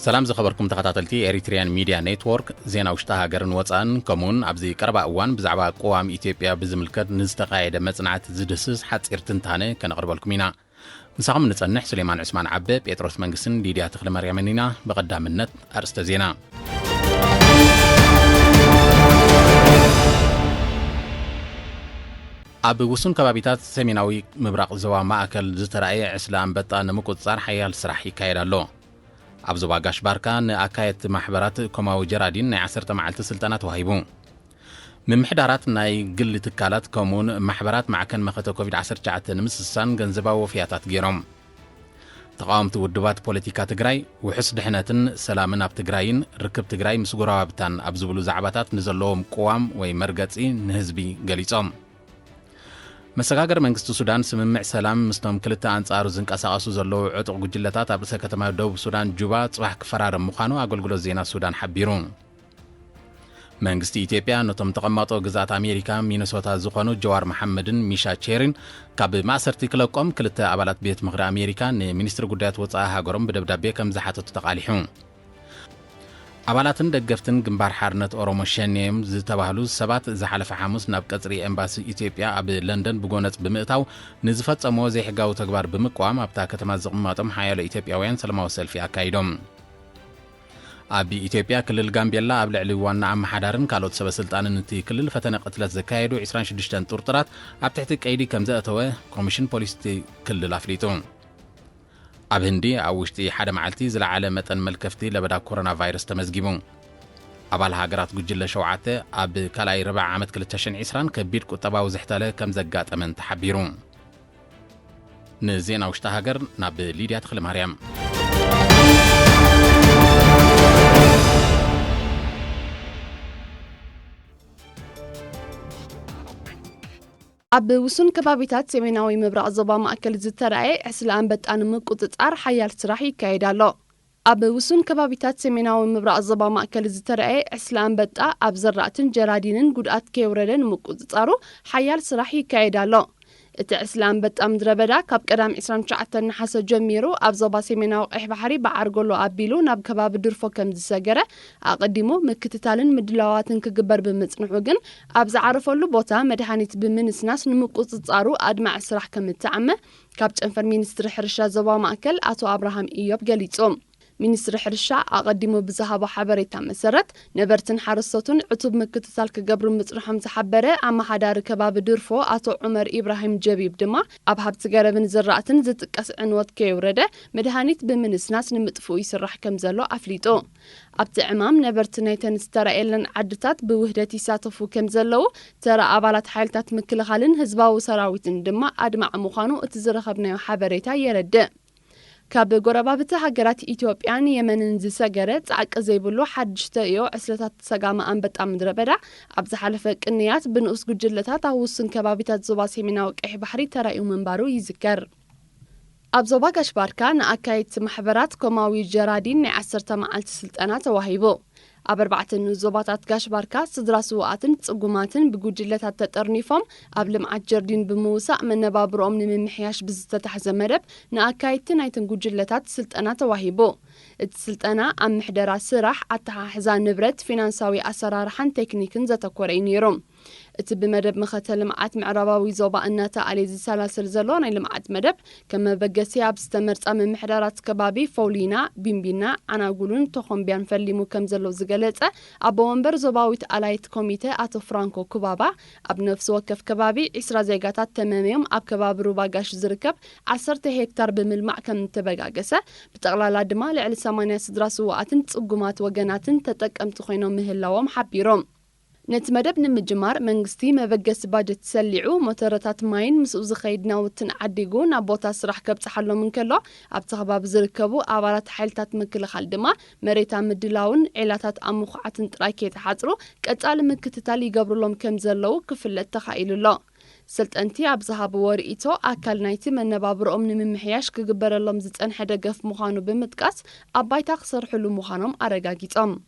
سلام زخبركم تخطاتلتي إريتريان ميديا نيتورك زينا وشتها قرن وطان كمون عبزي قربا اوان بزعبا قوام إثيوبيا بزملكت نزتقايد مصنعات زدسس حصير تنتانه كنقربلكم إنا مساهم نتصنح سليمان عثمان عبد بيتروس منقسن ليديا تخل مريمنينا بقدامنت أرست زينا أب وسون كبابيتات سيميناوي مبرق زوا ماكل زترأي عسلام بطا نمقصار حيال سراحي كايدالو أبزو باقاش باركان أكايت محبرات كوماو جرادين ناي 10 معلت سلطانات وهيبون من محدارات ناي قل تكالات كومون محبرات مع كان مخطو كوفيد-19 نمسسان غنزبا وفياتات جيروم تقاومت ودبات بوليتيكا تግራይ وحس دحنتن سلامن اب تግራይን ركب تግራይ مس غراوابتان أبزبلو زعباتات نزلوم قوام وي مرغصي نهزبي غليصوم مسغاغر منግስቱ ሱዳን ስምምዕ ሰላም ምስተም ክልተ አንጻሩ ዝንቀሳቀሱ ዘለው ዕጡቅ ጉጅለታት ኣብ ርእሰ ከተማ ደቡብ ሱዳን ጁባ ጽባሕ ክፈራረም ምዃኑ ኣገልግሎት ዜና ሱዳን ሓቢሩ መንግስቲ ኢትዮጵያ ነቶም ተቐማጦ ግዛት ኣሜሪካ ሚነሶታ ዝኾኑ ጀዋር መሐመድን ሚሻ ቼሪን ካብ ማእሰርቲ ክለቆም ክልተ ኣባላት ቤት ምኽሪ ኣሜሪካ ንሚኒስትሪ ጉዳያት ወጻኢ ሃገሮም ብደብዳቤ ከም ዝሓተቱ ተቃሊሑ አባላትን ደገፍትን ግንባር ሓርነት ኦሮሞ ሸኔም ዝተባህሉ ሰባት ዝሓለፈ ሐሙስ ናብ ቀጽሪ ኤምባሲ ኢትዮጵያ ኣብ ለንደን ብጎነጽ ብምእታው ንዝፈጸሞ ዘይሕጋዊ ተግባር ብምቋም ኣብታ ከተማ ዝቕመጦም ሓያሎ ኢትዮጵያውያን ሰላማዊ ሰልፊ ኣካይዶም ኣብ ኢትዮጵያ ክልል ጋምቤላ ኣብ ልዕሊ ዋና ኣመሓዳርን ካልኦት ሰበስልጣንን እቲ ክልል ፈተነ ቅትለት ዘካየዱ 26 ጥርጥራት ኣብ ትሕቲ ቀይዲ ከም ዘእተወ ኮሚሽን ፖሊስ ክልል ኣፍሊጡ ኣብ ህንዲ ኣብ ውሽጢ ሓደ መዓልቲ ዝለዓለ መጠን መልከፍቲ ለበዳ ኮሮና ቫይረስ ተመዝጊቡ ኣባል ሃገራት ጉጅለ ሸውዓተ ኣብ ካልኣይ ረብዓ ዓመት 2020 ከቢድ ቁጠባዊ ዝሕተለ ከም ዘጋጠመን ተሓቢሩ ንዜና ውሽጢ ሃገር ናብ ሊድያ ተክለ ማርያም أب وسون كبابيتات سيميناوي مبرق زبا مأكل زترأي عسلان بطان مقطعار حيال سراحي كايدالو أب وسون كبابيتات سيميناوي مبرق زبا مأكل زترأي عسلان بطا أب زرعتن جرادينن قدعات كيورلن مقطعارو حيال سراحي كايدالو እቲ እስላም በጣም ድረበዳ ካብ ቀዳም 29 ነሐሰ ጀሚሩ ኣብ ዞባ ሰሜናዊ ቀይሕ ባሕሪ በዓርጎሎ ኣቢሉ ናብ ከባቢ ድርፎ ከም ዝሰገረ ኣቀዲሙ ምክትታልን ምድላዋትን ክግበር ብምጽንሑ ግን ኣብ ዝዓረፈሉ ቦታ መድሃኒት ብምንስናስ ንምቁጽጻሩ ኣድማዕ ስራሕ ከም ተዓመ ካብ ጨንፈር ሚኒስትሪ ሕርሻ ዞባ ማእከል አቶ አብርሃም ኢዮብ ገሊጾም ሚኒስትሪ ሕርሻ ኣቀዲሙ ብዝሃቦ ሓበሬታ መሰረት ነበርትን ሓረስቶትን ዕቱብ ምክትታል ክገብሩ ምጽንሖም ዝሓበረ ኣመሓዳሪ ከባቢ ድርፎ አቶ ዑመር ኢብራሂም ጀቢብ ድማ ኣብ ሃብቲ ገረብን ዝራእትን ዝጥቀስ ዕንወት ከይውረደ መድሃኒት ብምንስናስ ንምጥፍኡ ይስራሕ ከም ዘሎ ኣፍሊጦ ኣብቲ ዕማም ነበርቲ ናይተን ዝተራእየለን ዓድታት ብውህደት ይሳተፉ ከም ዘለው ተራ ኣባላት ሓይልታት ምክልኻልን ህዝባዊ ሰራዊትን ድማ ኣድማዕ ምዃኑ እቲ ዝረኸብናዮ ሓበሬታ የረድእ ካብ ጎረባብቲ ሃገራት ኢትዮጵያን የመንን ዝሰገረ ጻዕቂ ዘይብሉ ሓድሽተ እዮ ዕስለታት ሰጋማ አንበጣ ምድረ በዳ ኣብ ዝሓለፈ ቅንያት ብንኡስ ጉጅለታት ኣብ ውስን ከባቢታት ዞባ ሰሜናዊ ቀይሕ ባሕሪ ተራእዩ ምንባሩ ይዝከር ኣብ ዞባ ጋሽባርካ ንኣካይት ማሕበራት ኮማዊ ጀራዲን ናይ 10 መዓልቲ ስልጠና ተዋሂቡ ኣብ 4 ዞባታት ጋሽባርካ ስድራ ስዋኣትን ጽጉማትን ብጉጅለታት ተጠርኒፎም ኣብ ልምዓት ጀርዲን ብምውሳእ መነባብሮም ንምምሕያሽ ብዝተታሕዘ መደብ ንኣካይት ናይተን ጉጅለታት ስልጠና ተዋሂቡ እቲ ስልጠና ኣብ ምሕደራ ስራሕ ኣተሓሕዛ ንብረት ፊናንሳዊ ኣሰራርሓን ቴክኒክን ዘተኮረ ነይሩ እቲ ብመደብ መኸተ ልምዓት ምዕራባዊ ዞባ እናታ ኣለ ዝሰላሰል ዘሎ ናይ ልምዓት መደብ ከም መበገሲ ኣብ ዝተመርጻ ምሕደራት ከባቢ ፎሊና ቢምቢና ኣናጉሉን ተኾምብያን ፈሊሙ ከም ዘሎ ዝገለጸ ኣብ ወንበር ዞባዊት ኣላይት ኮሚቴ አቶ ፍራንኮ ኩባባ ኣብ ነፍሲ ወከፍ ከባቢ 20 ዜጋታት ተመሚዮም ኣብ ከባቢ ሩባጋሽ ዝርከብ 10 ሄክታር ብምልማዕ ከም ተበጋገሰ ብጠቕላላ ድማ ልዕሊ 80 ስድራ ስዋኣትን ጽጉማት ወገናትን ተጠቀምቲ ኮይኖም ምህላዎም ሓቢሮም ነቲ መደብ ንምጅማር መንግስቲ መበገሲ ባጀት ሰሊዑ ሞተረታት ማይን ምስኡ ዝኸይድ ናውትን ዓዲጉ ናብ ቦታ ስራሕ ከብጽሓሎም እንከሎ ኣብቲ ከባቢ ዝርከቡ ኣባላት ሓይልታት ምክልኻል ድማ መሬታ ምድላውን ዒላታት ኣምኹዓትን ጥራይ ከይተሓጽሩ ቀጻሊ ምክትታል ይገብሩሎም ከም ዘለው ክፍለጥ ተኻኢሉሎ سلطنتي أبزهاب ورئيتو أكل نايتي من نبابرهم نممحياش كجبر اللهم زتن حدا قف مخانو بمتكاس أبايتا خسر حلو مخانم أرقاقيتهم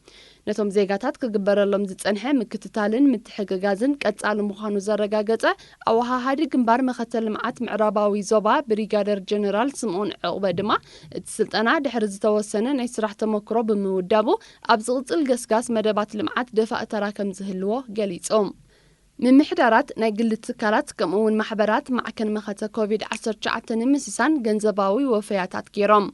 نتوم زيغاتات كجبر اللهم زتن حي مكتتالن متحقاقازن كتسال مخانو زرقاقته أوها هادي جنبار مختل معات معراباوي زوبا بريغادر جنرال سمعون عقبة دما السلطنة دحرز توسنة نيسراح تمكرو بمودابو أبزغط القسقاس مدبات لمعات دفاع تراكم زهلوه قليتهم من محدارات ناقل التكالات كمون محبرات مع كان مخاطة كوفيد-19 مسيسان جنزباوي وفياتات كيرام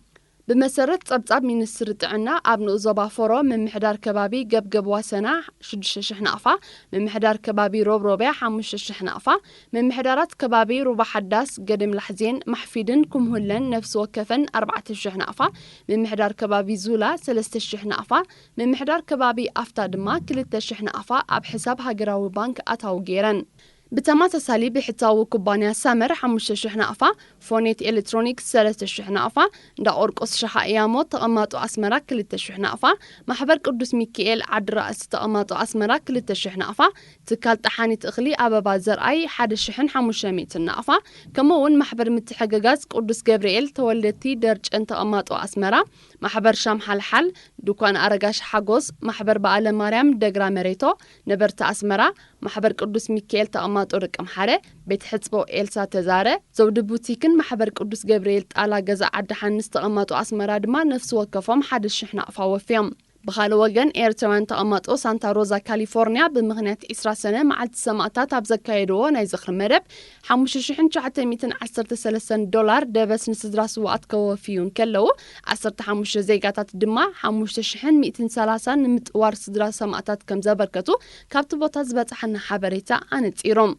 بمسرت طبطاب من السرطعنا أبنو زبا فورو من محدار كبابي قب واسنا شدش شحنافا من محدار كبابي روبيع حمش شحنافا من محدارات كبابي روبا حداس قدم لحزين محفيدن كمهلن نفس وكفن 4 شحنافا من محدار كبابي زولا 3 شحنافا من محدار كبابي أفتا دما 3 شحنافا أب حساب هاجراوي بانك أتاو جيرن بتمات سالي بحتاو كوبانيا سامر 5 شحنافا فونيت إلكترونيكس 3 شحنافا دا أورقص شحا إيامو تقماتو أسمرا 2 شحنافا محبر قدوس ميكيل عد رأس تقماتو أسمرا 2 شحنافا تكال تحاني تأخلي أبابا زرعي 1 شحن 500 نافا كمون محبر متحققاز قدوس جابرييل تولدتي درج انت تقماتو أسمرا محبر شام حل دوكان أرقاش حقوز محبر بقال مريم دقرا مريتو نبرت أسمرا محبر قدوس ميكيل تقماتو رقم حاره بيت حسبو إلسا تزاره زود بوتيكن محبر قدوس جابرييل على جزء عد حنس تقماتو أسمرا دما نفس وكفهم 1 شحن أفاوفيهم بخال وجن إيرتوان تقماتو سانتا روزا كاليفورنيا بمغنيات إسرا سنة مع السماعات أبزكايرو نايزخر مرب 5,913 دولار دبس نسدراس واتكو فيون كلو 15 زيغاتات دما 5,230 نمتوار سدراس سماعات كم زبركتو كابتو بوتا زبطحنا حبريتا أنتيروم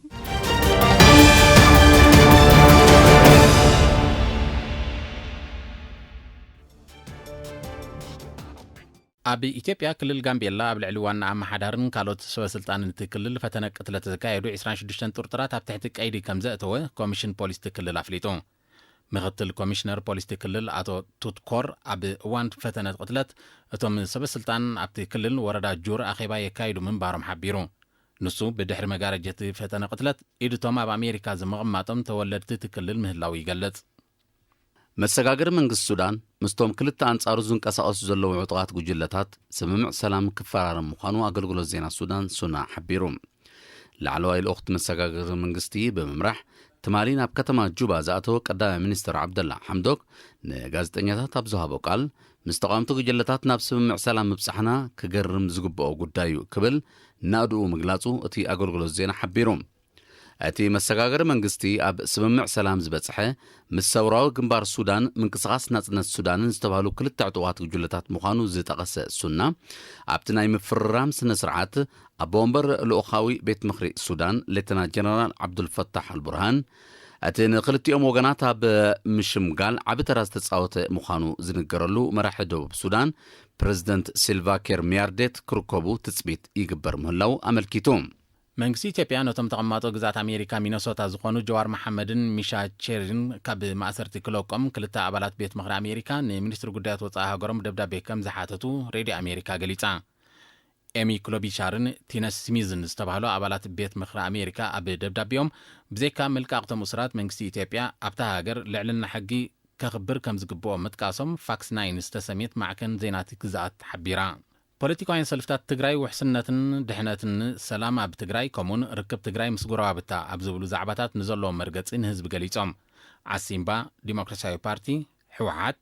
أبي إثيوبيا كلل غامبيلا أبلع لوانا عم حدارن كالوت سوى سلطان تكلل فتنك قتلت زكايدو 26 طرطرات أبتحتك أيدي كمزأتوه كوميشن بوليس تكلل أفليتو مغتل كوميشنر بوليس تكلل أتو توتكور أبي وان فتنة قتلت أتوم سوى سلطان أبتكلل وردا جور أخيبا يكايدو من بارم حبيرو نسو بدحر مغارجة فتنة قتلت إيدو توم أب أمريكا زمغماتهم تولدت تكلل مهلاوي قلت مساغاغر منغ السودان مستوم كلتا أنصارو زنقساقسو زلو عطغات ጉጅለታት سممع سلام كفارارم مخانو أغلغلو زينا السودان سونا حبيروم لعلوها الأخت مساغاغر منغستي بممرح تمارين أب كتما جوبا زاتو قدام منستر عبد الله حمدوك نغازطنياتات أبزوهابو قال مستقامتو ጉጅለታት ናብ سممع سلام مبصحنا كغرم زغبو ጉዳዩ كبل نادو مغلاصو اتي أغلغلو زينا حبيروم أتي مساغاغر منغستي أب سممع سلام زبصحه مساوراو جنبار السودان من قصاص ناصنة السودان استبالو كل تعطوات جلتات مخانو زتقس السنة أبتناي مفرام سنة سرعات أبومبر الأخاوي بيت مخري السودان لتنا جنرال عبد الفتاح البرهان أتي نقلتي وغناتها بمشمقال عبتراز تتصاوت مخانو زنقرلو مراحل دوب السودان بريزيدنت سيلفا كير ميارديت كروكوبو تثبيت يقبر مهلاو أملكيتوم መንግስቲ ኢትዮጵያ ነቶም ተቐማጦ ግዛት ኣሜሪካ ሚነሶታ ዝኾኑ ጀዋር መሐመድን ሚሻ ቼሪን ካብ ማእሰርቲ ክለቆም ክልተ ኣባላት ቤት ምኽሪ ኣሜሪካ ንሚኒስትሪ ጉዳያት ወፃኢ ሃገሮም ደብዳቤ ከም ዝሓተቱ ሬድዮ ኣሜሪካ ገሊጻ ኤሚ ክሎቢሻርን ቲነስ ስሚዝን ዝተባህሉ ኣባላት ቤት ምኽሪ ኣሜሪካ ኣብ ደብዳቤኦም ብዘይካ መልቃቕቶም እስራት መንግስቲ ኢትዮጵያ ኣብታ ሃገር ልዕልና ሕጊ ከኽብር ከም ዝግብኦ ምጥቃሶም ፋክስ 9 ዝተሰሜት ማዕከን ዜናት ግዛት ሓቢራ ፖለቲካውያን ሰልፍታት ትግራይ ውሕስነትን ድሕነትን ሰላም ኣብ ትግራይ ኮሙን ርክብ ትግራይ ምስ ጎረባብታ ኣብ ዝብሉ ዛዕባታት ንዘለዎም መርገፂ ንህዝቢ ገሊፆም ዓሲምባ ዲሞክራሲያዊ ፓርቲ ሕወሓት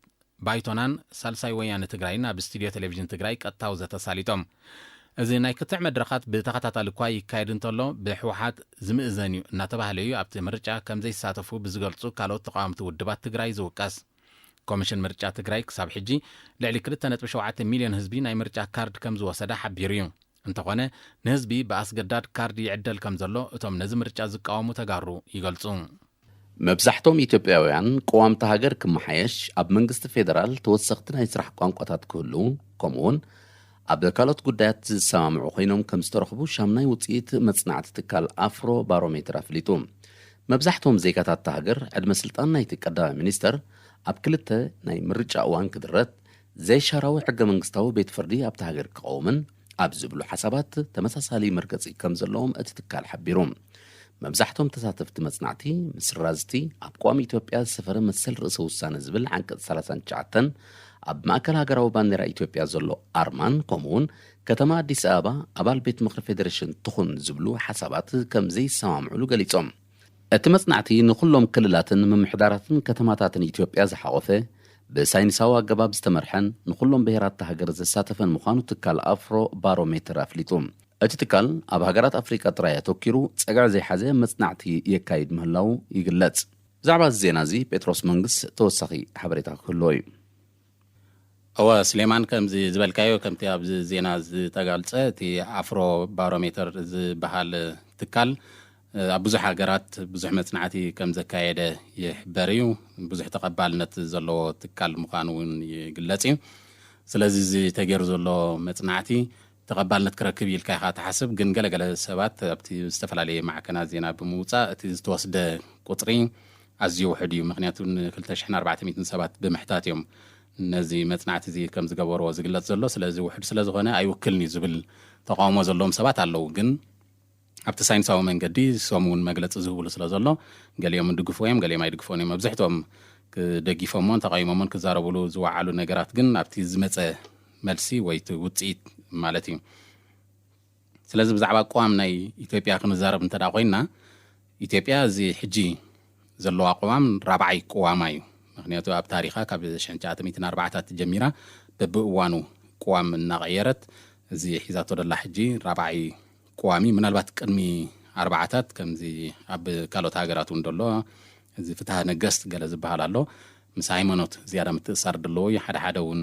ባይቶናን ሳልሳይ ወያነ ትግራይን ኣብ ስቱድዮ ቴሌቪዥን ትግራይ ቀጥታው ዘተሳሊጦም እዚ ናይ ክትዕ መድረኻት ብተኸታታሊ እኳ ይካየድ እንተሎ ብሕወሓት ዝምእዘን እዩ እናተባህለ እዩ ኣብቲ ምርጫ ከም ዘይሳተፉ ብዝገልጹ ካልኦት ተቃዋምቲ ውድባት ትግራይ ዝውቀስ ኮሚሽን ምርጫ ትግራይ ክሳብ ሕጂ ልዕሊ 2.7 ሚልዮን ህዝቢ ናይ ምርጫ ካርድ ከም ዝወሰደ ሓቢሩ እዩ እንተኾነ ንህዝቢ ብኣስገዳድ ካርድ ይዕደል ከም ዘሎ እቶም ነዚ ምርጫ ዝቃወሙ ተጋሩ ይገልጹ መብዛሕቶም ኢትዮጵያውያን ቀዋምቲ ሃገር ክመሓየሽ ኣብ መንግስቲ ፌደራል ተወሰኽቲ ናይ ስራሕ ቋንቋታት ክህሉ ከምኡውን ኣብ ካልኦት ጉዳያት ዝሰማምዑ ኮይኖም ከም ዝተረኽቡ ሻምናይ ውፅኢት መጽናዕቲ ትካል ኣፍሮ ባሮሜትር ኣፍሊጡ መብዛሕቶም ዜጋታት ሃገር ዕድመ ስልጣን ናይቲ ቀዳማይ ሚኒስተር ኣብ ክልተ ናይ ምርጫ እዋን ክድረት ዘይሻራዊ ሕገ መንግስታዊ ቤት ፍርዲ ኣብቲ ሃገር ክቐውምን ኣብ ዝብሉ ሓሳባት ተመሳሳሊ መርገፂ ከም ዘለዎም እቲ ትካል ሓቢሩ መብዛሕቶም ተሳተፍቲ መጽናዕቲ ምስ ራዝቲ ኣብ ቋሚ ኢትዮጵያ ዝሰፈረ መሰል ርእሰ ውሳነ ዝብል ዓንቀጽ 39 ኣብ ማእከል ሃገራዊ ባንዴራ ኢትዮጵያ ዘሎ ኣርማን ከምኡውን ከተማ ኣዲስ አበባ ኣባል ቤት ምክሪ ፌደሬሽን ትኹን ዝብሉ ሓሳባት ከም ዘይሰማምዑሉ ገሊጾም እቲ መጽናዕቲ ንኹሎም ክልላትን ምምሕዳራትን ከተማታትን ኢትዮጵያ ዝሓቆፈ ብሳይንሳዊ ኣገባብ ዝተመርሐን ንኹሎም ብሄራት ሃገር ዘሳተፈን ምዃኑ ትካል ኣፍሮ ባሮሜትር ኣፍሊጡ እቲ ትካል ኣብ ሃገራት ኣፍሪቃ ጥራይ ኣተኪሩ ጸጋዕ ዘይሓዘ መጽናዕቲ የካይድ ምህላው ይግለጽ ብዛዕባ ዜና እዚ ጴጥሮስ መንግስት ተወሳኺ ሓበሬታ ክህልዎ እዩ أو سليمان كم زبالكايو كم تياب زينا تقالت تي أفرو باروميتر بحال تكال بزح حاجرات بزح مصنعاتي كم زكايده يحبريو بزح تقبلنت زلو تكال مقانون يقلصي سلازي زي تغير زلو مصنعاتي تقبلنت كركب يلكا تحسب ግን ገለገለ ሰባት ኣብቲ ዝተፈላልየ ማዕከና ዜና ብምውፃእ እቲ ዝተወስደ ቁጥሪ ኣዝዩ ውሕድ እዩ ምክንያቱ 2400 ሰባት ብምሕታት እዮም ነዚ መጽናዕቲ እዚ ከም ዝገበርዎ ዝግለጽ ዘሎ ስለዚ ውሕድ ስለዝኾነ ኣይውክልኒ ዝብል ተቃውሞ ዘለዎም ሰባት ኣለው ግን ኣብቲ ሳይንሳዊ መንገዲ ሰሙን መግለጽ ዝህብሉ ስለዘሎ ገሊኦም ድግፎም ገሊኦም ኣይድግፎን እዮም መብዛሕትኦም ክደጊፎምን ተቃይሞምን ክዛረብሉ ዝወዓሉ ነገራት ግን ኣብቲ ዝመጸ መልሲ ወይ ውጽኢት ማለት እዩ ስለዚ ብዛዕባ ቋም ናይ ኢትዮጵያ ክንዛረብ እንተዳ ኮይና ኢትዮጵያ እዚ ሕጂ ዘለዋ ቋም ራብዓይ ቋም እዩ ምክንያቱ ኣብ ታሪኻ ካብ 1904 ጀሚራ በብእዋኑ ቋም እናቀየረት እዚ ሒዛቶ ደላ ሕጂ ራብዓይ ቋሚ ምናልባት ቅድሚ ኣርባዓታት ከምዚ ኣብ ካልኦት ሃገራት እንደሎ እዚ ፍትሃ ነገስት ገለ ዝበሃል ኣሎ ምስ ሃይማኖት ዝያዳ ምትእሳር ደለዎ ሓደ እውን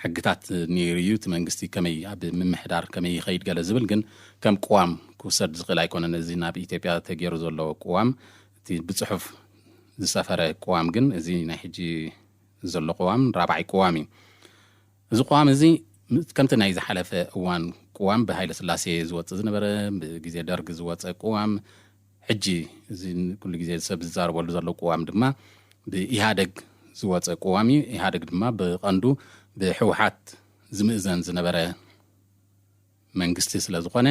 ሕግታት ኒርዩት መንግስቲ ከመይ ኣብ ምምሕዳር ከመይ ይኸይድ ገለ ዝብል ግን ከም ቋም ክውሰድ ዝኽእል ኣይኮነን እዚ ናብ ኢትዮጵያ ተገይሩ ዘሎ ቋም እቲ ብጽሑፍ ዝሰፈረ ቋም ግን እዚ ናይ ሕጂ ዘሎ ቋም ራብዓይ ቋም እዩ እዚ ቋም እዚ ከምቲ ናይ ዝሓለፈ እዋን ቋም ብሃይለ ስላሴ ዝወፅእ ዝነበረ ብግዜ ደርግ ዝወፅእ ቋም ሕጂ እዚ ኩሉ ግዜ ሰብ ዝዛረበሉ ዘሎ ቋም ድማ ብኢሃደግ ዝወፅእ ቋም እዩ ኢሃደግ ድማ ብቐንዱ ብሕወሓት ዝምእዘን ዝነበረ መንግስቲ ስለ ዝኾነ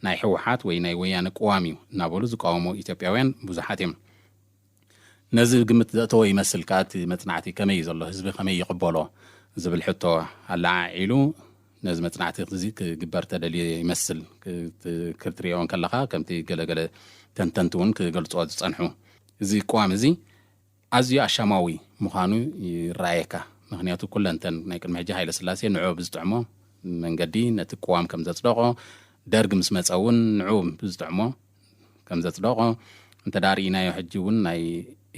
ናይ ሕወሓት ወይ ናይ ወያነ ቋም እዩ እናበሉ ዝቃወሙ ኢትዮጵያውያን ብዙሓት እዮም ነዚ ግምት ዘእተወ ይመስል ካቲ መጽናዕቲ ከመይ ዘሎ ህዝቢ ከመይ ይቕበሎ ዝብል ሕቶ ኣላዓዒሉ ነዚ መጽናዕቲ እዚ ክግበር ተደልየ ይመስል ክትሪኦን ከለኻ ከምቲ ገለገለ ተንተንቲ እውን ክገልጾ ዝጸንሑ እዚ ቋም እዚ ኣዝዩ ኣሻማዊ ምዃኑ ይረኣየካ ምክንያቱ ኩለንተን ናይ ቅድሚ ሕጂ ሃይለ ስላሴ ንዑ ብዝጥዕሞ መንገዲ ነቲ ቋም ከም ዘጽደቆ ደርግ ምስ መፀ እውን ንዑ ብዝጥዕሞ ከም ዘጽደቆ እንተዳሪናዮ ሕጂ እውን ናይ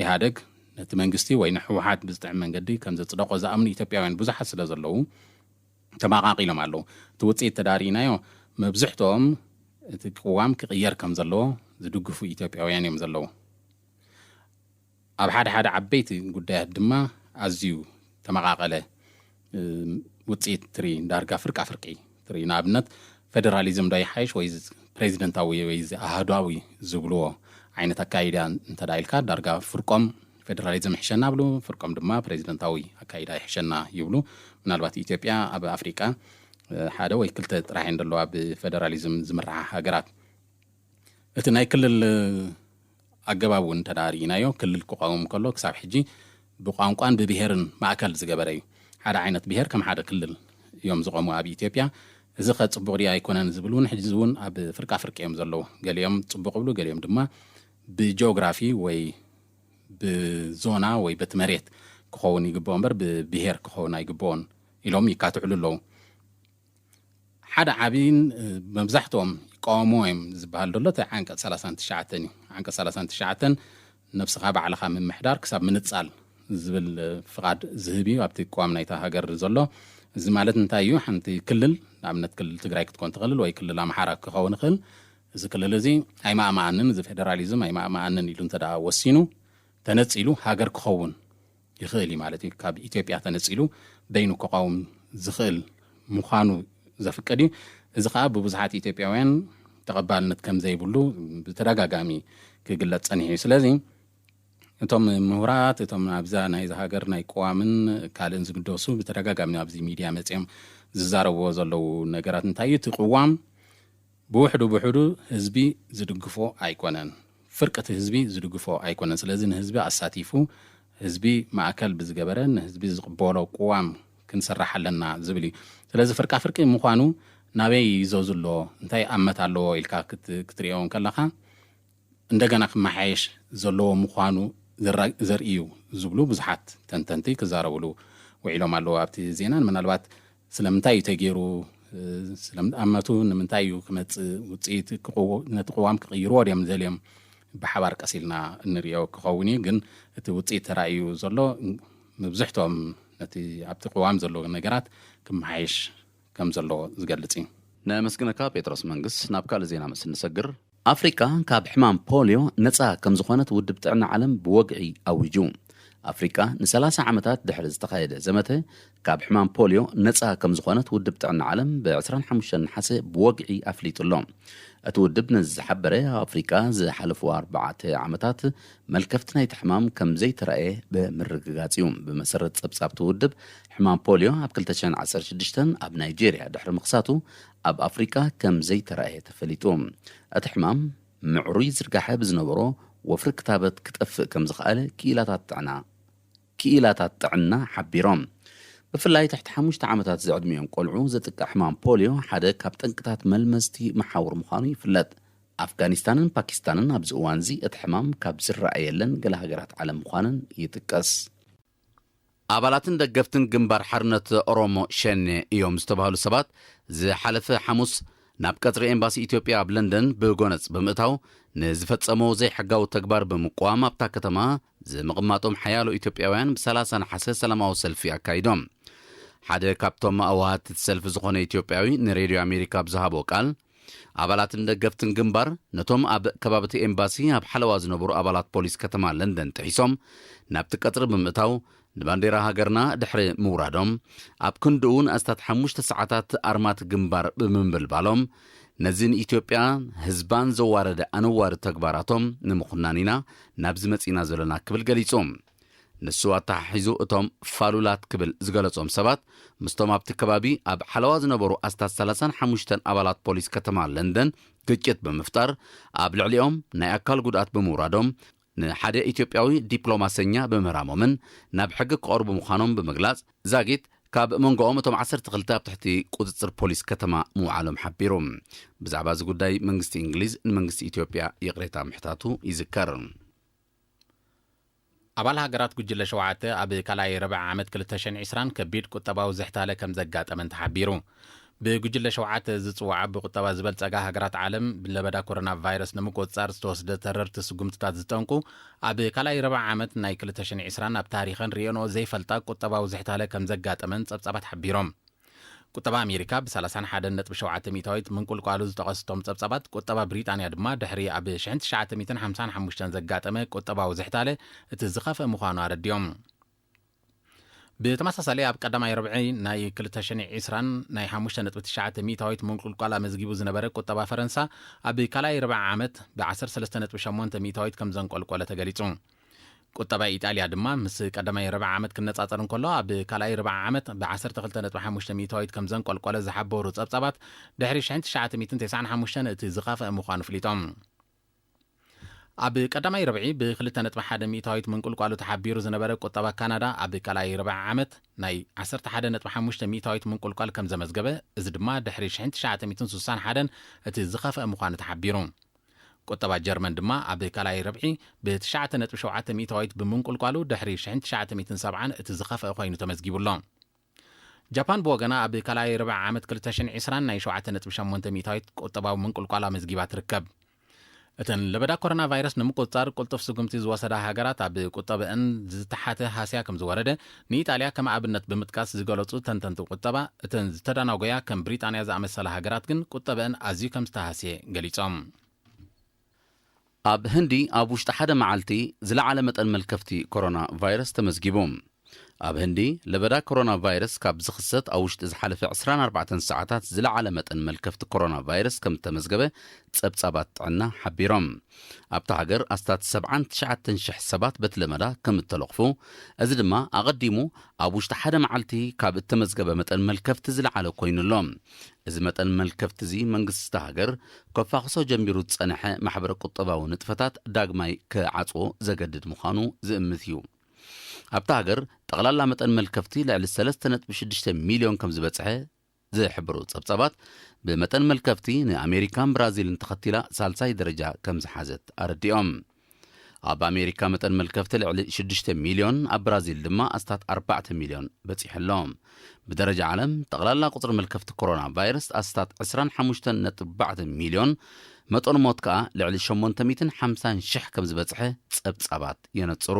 ኢሃደግ ነቲ መንግስቲ ወይ ንሕወሓት ብዝጥዕም መንገዲ ከም ዘጽደቆ ዝኣምኑ ኢትዮጵያውያን ብዙሓት ስለ ዘለዉ ተማቃቂሎም ኣለዉ እቲ ውፅኢት ተዳሪናዮ መብዛሕትኦም እቲ ቋም ክቕየር ከም ዘለዎ ዝድግፉ ኢትዮጵያውያን እዮም ዘለዉ ኣብ ሓደ ዓበይቲ ጉዳያት ድማ ኣዝዩ ተመቃቀለ ውጽኢት ትሪ ዳርጋ ፍርቂ ትሪ ንኣብነት ፌደራሊዝም ዶ ይሓይሽ ወይ ፕሬዚደንታዊ ወይ ኣህዳዊ ዝብልዎ ዓይነት ኣካይዳ እንተዳይልካ ዳርጋ ፍርቆም ፌደራሊዝም ይሕሸና ብሉ ፍርቆም ድማ ፕሬዚደንታዊ ኣካይዳ ይሕሸና ይብሉ ምናልባት ኢትዮጵያ ኣብ ኣፍሪቃ ሓደ ወይ ክልተ ጥራሕ እንደለዋ ብፌደራሊዝም ዝምራሕ ሃገራት እቲ ናይ ክልል ኣገባብ እውን ተዳሪናዮ ክልል ክቃወም ከሎ ክሳብ ሕጂ ብቋንቋን ብብሄርን ማእከል ዝገበረ እዩ ሓደ ዓይነት ብሄር ከም ሓደ ክልል እዮም ዝቆሙ ኣብ ኢትዮጵያ እዚ ከጽቡቕ ዲ ኣይኮነን ዝብሉን ሕጂ እውን ኣብ ፍርቂ እዮም ዘለዉ ገሊኦም ጽቡቕ ብሉ ገሊኦም ድማ ብጂኦግራፊ ወይ ብዞና ወይ በትመሬት ክኸውን ይግባው እምበር ብብሄር ክኸውን ኣይግባውን ኢሎም ይካትዕሉ ኣለዉ ሓደ ዓቢን መብዛሕትኦም ይቃወሞም ዝበሃል ደሎ እቲ ዓንቀጽ 39 እዩ ዓንቀጽ 39 ነፍስኻ ባዕልኻ ምምሕዳር ክሳብ ምንጻል ዝብል ፍቃድ ዝህብ እዩ ኣብቲ ቋም ናይታ ሃገር ዘሎ እዚ ማለት እንታይ እዩ ሓንቲ ክልል ንኣብነት ክልል ትግራይ ክትኮን ትኽእል ወይ ክልል ኣምሓራ ክኸውን ይኽእል እዚ ክልል እዚ ኣይማእማኣንን እዚ ፌደራሊዝም ኣይማእማኣንን ኢሉ እንተዳ ወሲኑ ተነጺሉ ሃገር ክኸውን ይኽእል እዩ ማለት እዩ ካብ ኢትዮጵያ ተነጺሉ በይኑ ክቃወም ዝኽእል ምዃኑ ዘፍቅድ እዩ እዚ ከዓ ብብዙሓት ኢትዮጵያውያን ተቐባልነት ከም ዘይብሉ ብተደጋጋሚ ክግለጽ ጸኒሑ እዩ ስለዚ እቶም ምሁራት እቶም ኣብዛ ናይ ሃገር ናይ ቋምን ካልእን ዝግደሱ ብተደጋጋሚ ኣብዚ ሚድያ መጽኦም ዝዛረብዎ ዘለዉ ነገራት እንታይ እዩ እቲ ቋም بوحدو ህዝቢ ዝድግፎ ኣይኮነን ፍርቀት ህዝቢ ዝድግፎ ኣይኮነን ስለዚ ንህዝቢ ኣሳቲፉ ህዝቢ ማእከል ብዝገበረን ህዝቢ ዝቅበሎ ቁዋም ክንሰራሕ ኣለና ዝብል ስለዚ ፍርቂ ምዃኑ ናበይ ይዘውዝሎ እንታይ ኣመት ኣለዎ ኢልካ ክትሪኦም ከለኻ እንደገና ክመሓየሽ ዘለዎ ምዃኑ ዘርእዩ ዝብሉ ብዙሓት ተንተንቲ ክዛረብሉ ውዒሎም ኣለዎ ኣብቲ ዜናን ምናልባት ስለምንታይ ተገይሩ ስለምኣመቱ ንምንታይ ክመጽእ ውጽኢት ነቲ ቁዋም ክቕይርዎ ድዮም ዘልዮም ብሓባር ቀሲልና እንሪኦ ክኸውን ግን እቲ ውጽኢት ተራእዩ ዘሎ መብዝሕቶም ነቲ ኣብቲ ቁዋም ዘሎ ነገራት ክመሓየሽ ከም ዘሎ ዝገልጽ እዩ ነመስግነካ ጴጥሮስ መንግስት ናብ ካልእ ዜና ምስ ንሰግር ኣፍሪካ ካብ ሕማም ፖሊዮ ነፃ ከም ዝኾነት ውድብ ጥዕና ዓለም ብወግዒ ኣውጁ ኣፍሪካ ን30 ዓመታት ድሕሪ ዝተኻየደ ዘመተ ካብ ሕማም ፖሊዮ ነፃ ከም ዝኾነት ውድብ ጥዕና ዓለም ብ25 ነሓሰ ብወግዒ ኣፍሊጡሎ እቲ ውድብ ንዝሓበረ ኣፍሪካ ዝሓለፉ 4 ዓመታት መልከፍቲ ናይቲ ሕማም ከም ዘይተረኣየ ብምርግጋጽ እዩ ብመሰረት ጸብጻብቲ ውድብ ሕማም ፖሊዮ ኣብ 2016 ኣብ ናይጄርያ ድሕሪ ምኽሳቱ ኣብ ኣፍሪካ ከም ዘይተረኣየ ተፈሊጡ እቲ ሕማም ምዕሩይ ዝርጋሐ ብዝነበሮ ወፍሪ ክታበት ክጠፍእ ከም ዝኽኣለ ክኢላታት ጥዕና ሓቢሮም ብፍላይ ትሕቲ 5 ዓመታት ዝዕድሚኦም ቆልዑ ዘጥቃዕ ሕማም ፖሊዮ ሓደ ካብ ጠንቅታት መልመዝቲ መሓውር ምዃኑ ይፍለጥ ኣፍጋኒስታንን ፓኪስታንን ኣብዚ እዋን እዚ እቲ ሕማም ካብ ዝረኣየለን ገለ ሃገራት ዓለም ምዃንን ይጥቀስ ኣባላትን ደገፍትን ግንባር ሓርነት ኦሮሞ ሸኔ እዮም ዝተባህሉ ሰባት ዝሓለፈ ሐሙስ ናብ ቀጽሪ ኤምባሲ ኢትዮጵያ ኣብ ለንደን ብጎነጽ ብምእታው ንዝፈጸሞ ዘይሕጋዊ ተግባር ብምቋም ኣብታ ከተማ ዝምቕማጦም ሓያሎ ኢትዮጵያውያን ብ30 ነሓሰ ሰላማዊ ሰልፊ ኣካይዶም ሓደ ካብቶም ኣዋሃት ሰልፊ ዝኾነ ኢትዮጵያዊ ንሬድዮ ኣሜሪካ ብዝሃቦ ቃል ኣባላትን ደገፍትን ግንባር ነቶም ኣብ ከባቢቲ ኤምባሲ ኣብ ሓለዋ ዝነበሩ ኣባላት ፖሊስ ከተማ ለንደን ጥሒሶም ናብቲ ቀጽሪ ብምእታው ንባንዴራ ሃገርና ድሕሪ ምውራዶም ኣብ ክንድኡን ኣስታት 5 ሰዓታት ኣርማት ግንባር ብምንብልባሎም ነዚን ኢትዮጵያ ህዝባን ዘዋረደ ኣነዋሪ ተግባራቶም ንምኹናን ኢና ናብ ዝመጺና ዘለና ክብል ገሊጾም ንሱ ኣተሓሒዙ እቶም ፋሉላት ክብል ዝገለጾም ሰባት ምስቶም ኣብቲ ከባቢ ኣብ ሓለዋ ዝነበሩ ኣስታት 35 ኣባላት ፖሊስ ከተማ ለንደን ግጭት ብምፍጣር ኣብ ልዕሊኦም ናይ ኣካል ጉድኣት ብምውራዶም ንሓደ ኢትዮጵያዊ ዲፕሎማሰኛ ብምራሞምን ናብ ሕጊ ክቐርቡ ምዃኖም ብምግላጽ ዛጊት ካብ መንጎኦም እቶም 12 ኣብ ትሕቲ ቁጽጽር ፖሊስ ከተማ ምውዓሎም ሓቢሩ ብዛዕባ እዚ ጉዳይ መንግስቲ እንግሊዝ ንመንግስቲ ኢትዮጵያ ይቕሬታ ምሕታቱ ይዝከር ኣባል ሃገራት ጉጅለ 7 ኣብ ካልኣይ ረብዓ ዓመት 2020 ከቢድ ቁጠባዊ ዝሕታለ ከም ዘጋጠመን ተሓቢሩ ብጉጅለ 7 ዝጽዋዕ ብቁጠባ ዝበልጸጋ ሃገራት ዓለም ብለበዳ ኮሮና ቫይረስ ንምቁጽጻር ዝተወስደ ተረርቲ ስጉምትታት ዝጠንቁ ኣብ ካልኣይ ረብዓ ዓመት ናይ 2020 ኣብ ታሪኽን ሪኦኖ ዘይፈልጣ ቁጠባዊ ዝሕታለ ከም ዘጋጠመን ጸብጻባት ሓቢሮም ቁጠባ ኣሜሪካ ብ31.7 ሚታዊት ምንቁልቋሉ ዝጠቐስቶም ጸብጻባት ቁጠባ ብሪጣንያ ድማ ድሕሪ ኣብ 1955 ዘጋጠመ ቁጠባዊ ዝሕታለ እቲ ዝኸፍአ ምዃኑ ኣረድዮም ብተመሳሳሊ ኣብ ቀዳማይ ረብዒ ናይ 2020 ናይ 5.9 ሚታዊት ምንቁልቋል መዝጊቡ ዝነበረ ቁጠባ ፈረንሳ ኣብ ካልኣይ ረብዓ ዓመት ብ13.8 ሚታዊት ከም ዘንቆልቆለ ተገሊጹ ቁጠባ ኢጣልያ ድማ ምስ ቀዳማይ ረብዓ ዓመት ክነጻጸር እንከሎ ኣብ ካልኣይ ረብዓ ዓመት ብ12.5 ሚታዊት ከም ዘንቆልቆለ ዝሓበሩ ጸብጻባት ድሕሪ 1995 እቲ ዝኸፍአ ምዃኑ ፍሊጦም ኣብ ቀዳማይ ረብዒ ብ2.1 ሚታዊት ምንቁልቋሉ ተሓቢሩ ዝነበረ ቁጠባ ካናዳ ኣብ ካልኣይ ረብዓ ዓመት ናይ 11.5 ሚታዊት ምንቁልቋል ከም ዘመዝገበ እዚ ድማ ድሕሪ 1961 እቲ ዝኸፍአ ምዃኑ ተሓቢሩ ቁጠባ ጀርመን ድማ ኣብ ካልኣይ ረብዒ ብ9.7 ሚታዊት ብምንቁልቋሉ ድሕሪ 1970 እቲ ዝኸፍአ ኮይኑ ተመዝጊቡሎ ጃፓን ብወገና ኣብ ካልኣይ ረብዓ ዓመት 2020 ናይ 7.8 ሚታዊት ቁጠባዊ ምንቁልቋላ መዝጊባ ትርከብ እተን ለበዳ ኮሮና ቫይረስ ንምቁጽጻር ቁልጡፍ ስጉምቲ ዝወሰዳ ሃገራት ኣብ ቁጠባን ዝተሓተ ሃስያ ከም ዝወረደ ንኢጣልያ ከም ኣብነት ብምጥቃስ ዝገለጹ ተንተንቲ ቁጠባ እተን ዝተዳናጎያ ከም ብሪጣንያ ዝኣመሰለ ሃገራት ግን ቁጠባን ኣዝዩ ከም ዝተሃስየ ገሊጾም ኣብ ህንዲ ኣብ ውሽጢ ሓደ መዓልቲ ዝለዓለ መጠን መልከፍቲ ኮሮና ቫይረስ ተመዝጊቦም ኣብ ህንዲ ለበዳ ኮሮና ቫይረስ ካብ ዝኽሰት ኣብ ውሽጢ ዝሓለፈ 24 ሰዓታት ዝለዓለ መጠን መልከፍቲ ኮሮና ቫይረስ ከም ተመዝገበ ጸብጻባት ጥዕና ሓቢሮም ኣብታ ሃገር ኣስታት 79,000 ሰባት በትለመዳ ከም እተለኽፉ እዚ ድማ ኣቐዲሙ ኣብ ውሽጢ ሓደ መዓልቲ ካብ እተመዝገበ መጠን መልከፍቲ ዝለዓለ ኮይኑሎም እዚ መጠን መልከፍቲ እዚ መንግስቲ ሃገር ከፋኽሶ ጀሚሩ ዝጸንሐ ማሕበረ ቁጠባዊ ንጥፈታት ዳግማይ ክዓጽዎ ዘገድድ ምዃኑ ዝእምት እዩ ኣብታ ሃገር ጠቕላላ መጠን መልከፍቲ ልዕሊ 3.6 ሚልዮን ከም ዝበጽሐ ዝሕብሩ ጸብጻባት ብመጠን መልከፍቲ ንኣሜሪካን ብራዚልን ተኸቲላ ሳልሳይ ደረጃ ከም ዝሓዘት ኣረዲኦም ኣብ ኣሜሪካ መጠን መልከፍቲ ልዕሊ 6 ሚልዮን ኣብ ብራዚል ድማ ኣስታት 4 ሚልዮን በፂሕሎም ብደረጃ ዓለም ጠቕላላ ቁጥሪ መልከፍቲ ኮሮና ቫይረስ ኣስታት 25.4 ሚልዮን መጠን ሞት ከዓ ልዕሊ 850,000 ከም ዝበጽሐ ጸብጻባት የነጽሩ